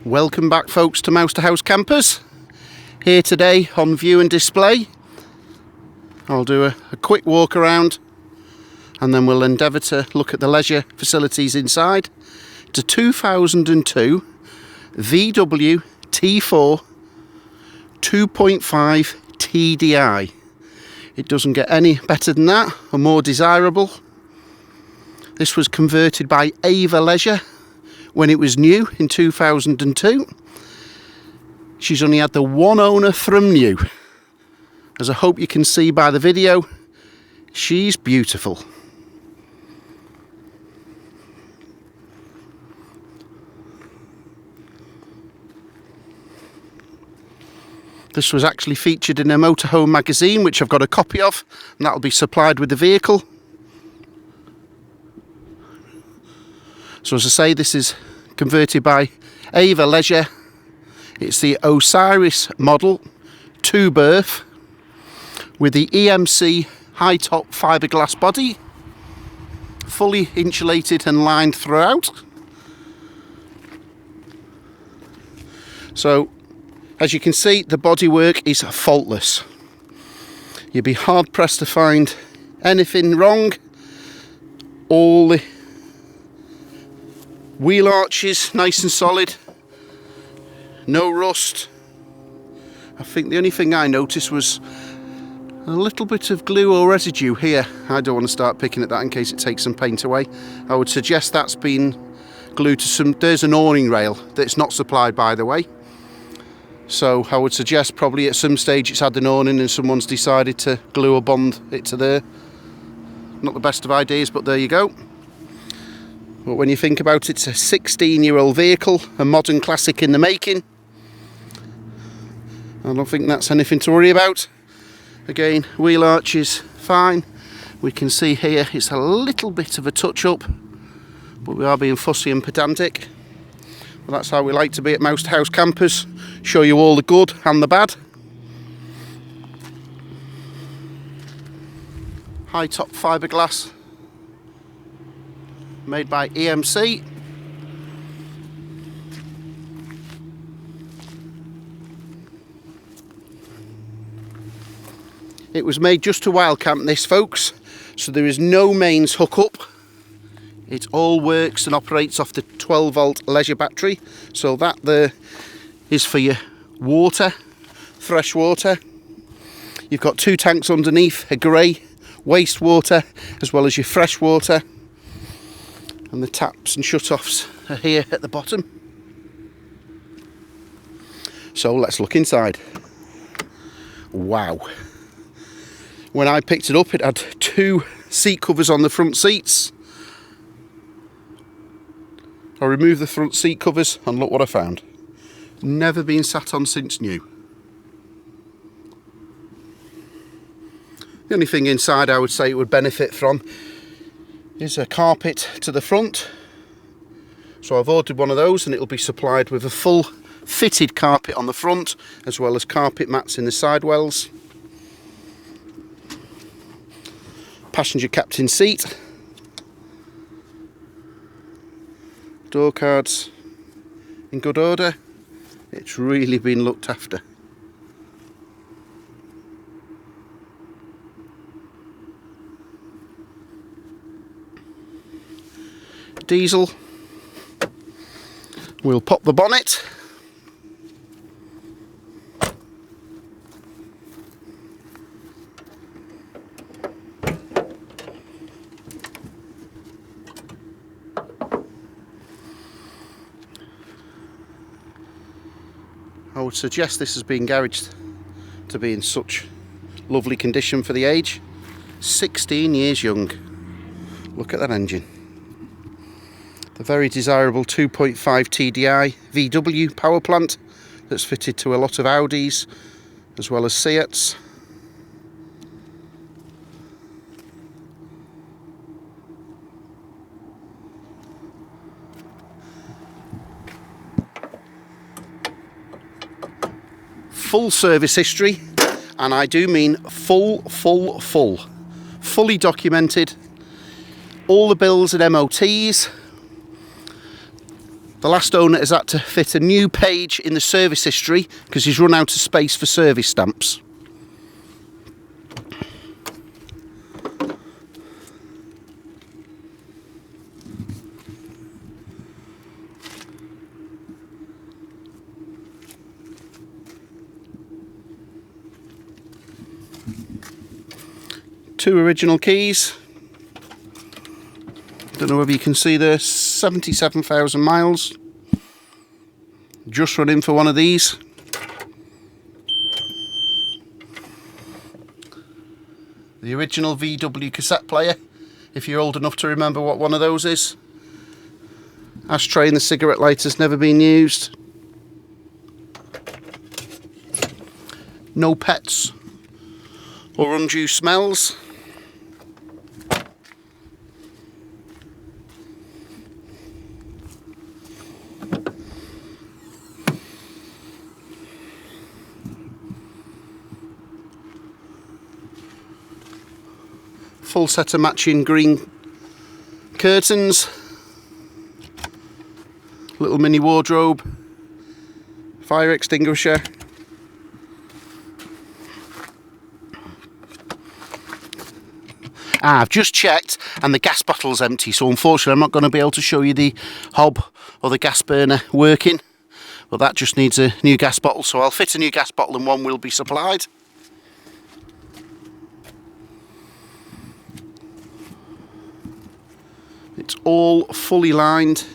Welcome back, folks, to Mouse to House Campers. Here today on view and display. I'll do a quick walk around and then we'll endeavour to look at the leisure facilities inside. It's a 2002 VW T4 2.5 Tdi. It doesn't get any better than that or more desirable. This was converted by Ava Leisure when it was new in 2002. She's only had the one owner from new. As I hope you can see by the video, she's beautiful. This was actually featured in a motorhome magazine, which I've got a copy of, and that'll be supplied with the vehicle. So as I say, this is converted by Ava Leisure. It's the Osiris model, 2-berth, with the EMC high-top fiberglass body, fully insulated and lined throughout. So, as you can see, the bodywork is faultless. You'd be hard-pressed to find anything wrong. All the wheel arches nice and solid, no rust. I think the only thing I noticed was a little bit of glue or residue here. I don't want to start picking at that in case it takes some paint away. I would suggest that's been glued to some, there's an awning rail that's not supplied, by the way. So I would suggest probably at some stage it's had an awning and someone's decided to glue or bond it to there. Not the best of ideas, but there you go. But when you think about it, it's a 16-year-old vehicle, a modern classic in the making. I don't think that's anything to worry about. Again, wheel arches, fine. We can see here it's a little bit of a touch-up, but we are being fussy and pedantic. Well, that's how we like to be at Mouse to House Campers. Show you all the good and the bad. High-top fiberglass, made by EMC. It was made just to wild camp this, folks, so there is no mains hookup. It all works and operates off the 12-volt leisure battery, so that there is for your water, fresh water. You've got 2 tanks underneath, a grey wastewater as well as your fresh water. And the taps and shut-offs are here at the bottom. So let's look inside. Wow. When I picked it up, it had 2 seat covers on the front seats. I removed the front seat covers and look what I found. Never been sat on since new. The only thing inside I would say it would benefit from is a carpet to the front. So I've ordered one of those and it'll be supplied with a full fitted carpet on the front as well as carpet mats in the sidewells. Passenger captain seat. Door cards in good order. It's really been looked after. Diesel. We'll pop the bonnet. I would suggest this has been garaged to be in such lovely condition for the age. 16 years young. Look at that engine. The very desirable 2.5 Tdi VW power plant that's fitted to a lot of Audis as well as Seats. Full service history, and I do mean fully documented. All the bills and MOTs, The last owner has had to fit a new page in the service history because he's run out of space for service stamps. Two original keys. Don't know whether you can see there, 77,000 miles. Just run in for one of these. The original VW cassette player, if you're old enough to remember what one of those is. Ashtray and the cigarette lighter's never been used. No pets or undue smells. Full set of matching green curtains, little mini wardrobe, fire extinguisher, I've just checked and the gas bottle's empty, so unfortunately I'm not going to be able to show you the hob or the gas burner working, but that just needs a new gas bottle, so I'll fit a new gas bottle and one will be supplied. It's all fully lined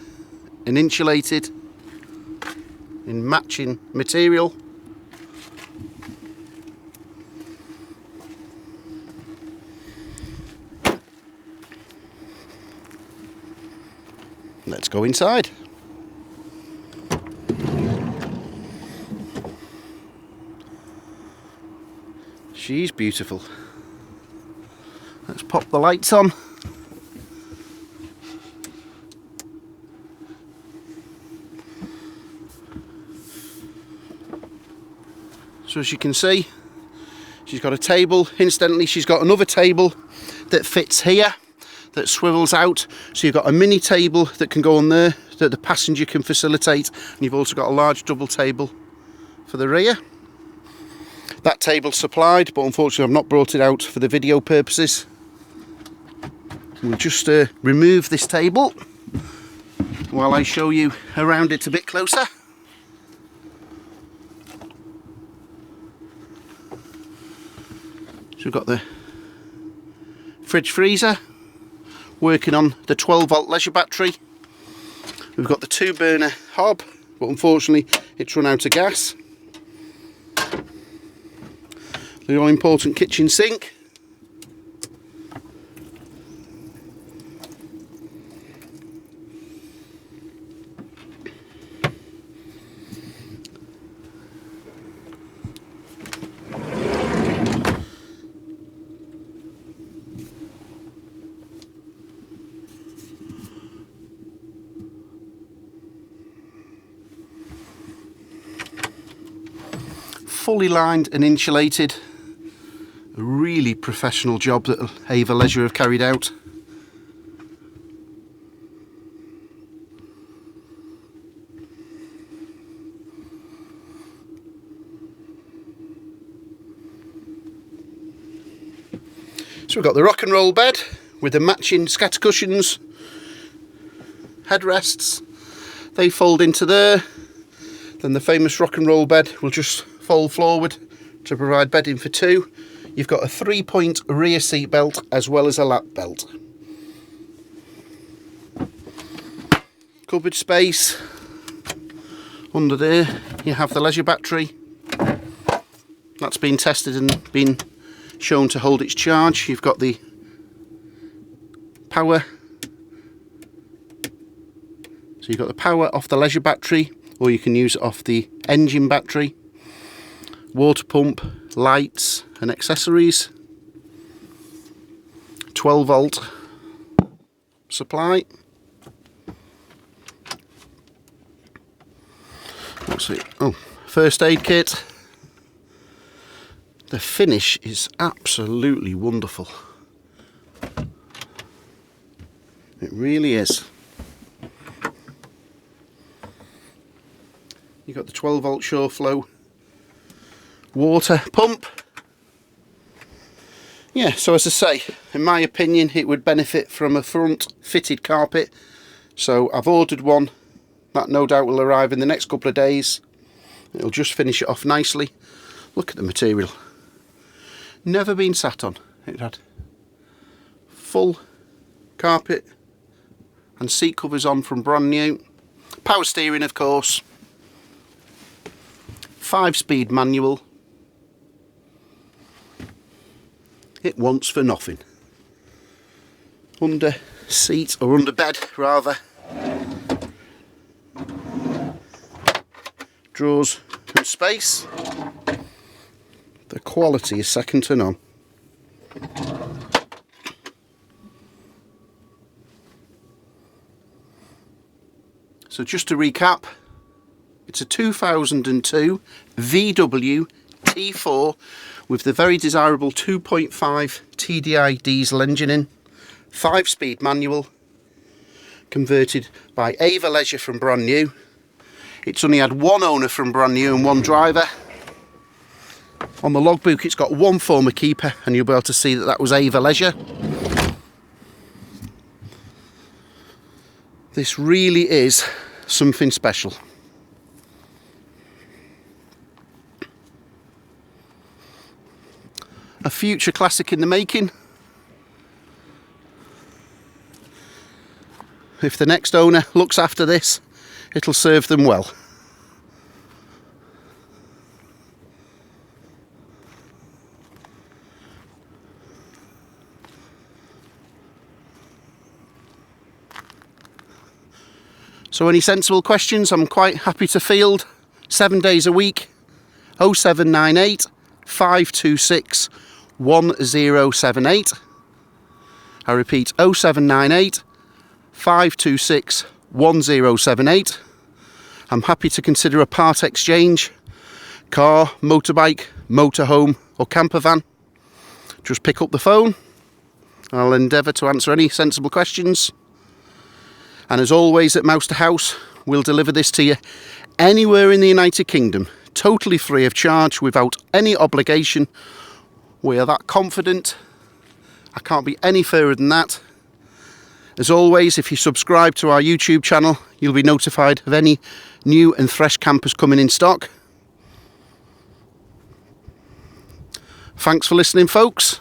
and insulated in matching material. Let's go inside. She's beautiful. Let's pop the lights on. So as you can see, she's got a table. Incidentally, she's got another table that fits here, that swivels out. So you've got a mini table that can go on there, that the passenger can facilitate. And you've also got a large double table for the rear. That table's supplied, but unfortunately I've not brought it out for the video purposes. We'll just remove this table while I show you around it a bit closer. So we've got the fridge freezer working on the 12-volt leisure battery. We've got the 2-burner hob, but unfortunately it's run out of gas. The all-important kitchen sink. Fully lined and insulated. A really professional job that Ava Leisure have carried out. So we've got the rock and roll bed with the matching scatter cushions, headrests. They fold into there. Then the famous rock and roll bed will just fold forward to provide bedding for two. You've got a 3-point rear seat belt as well as a lap belt. Cupboard space. Under there you have the leisure battery. That's been tested and been shown to hold its charge. You've got the power. So you've got the power off the leisure battery, or you can use it off the engine battery. Water pump, lights and accessories. 12-volt supply. What's it? Oh, first aid kit. The finish is absolutely wonderful. It really is. You've got the 12 volt shore flow water pump. Yeah, so as I say, in my opinion it would benefit from a front fitted carpet, so I've ordered one. That no doubt will arrive in the next couple of days. It'll just finish it off nicely. Look at the material, never been sat on. It had full carpet and seat covers on from brand new. Power steering, of course. 5-speed manual. It wants for nothing. Under seat, or under bed rather. Drawers and space. The quality is second to none. So just to recap, it's a 2002 VW T4 with the very desirable 2.5 Tdi diesel engine in, 5-speed manual, converted by Ava Leisure from brand new. It's only had one owner from brand new and one driver. On the logbook it's got one former keeper, and you'll be able to see that that was Ava Leisure. This really is something special. A future classic in the making. If the next owner looks after this, it'll serve them well. So any sensible questions I'm quite happy to field. 7 days a week. 0798 526 1078. I repeat, 0798 526 1078. I'm happy to consider a part exchange, car, motorbike, motorhome or camper van. Just pick up the phone. I'll endeavour to answer any sensible questions. And as always at Mouster House, we'll deliver this to you anywhere in the United Kingdom, totally free of charge, without any obligation. We are that confident. I can't be any fairer than that. As always, if you subscribe to our YouTube channel, you'll be notified of any new and fresh campers coming in stock. Thanks for listening, folks.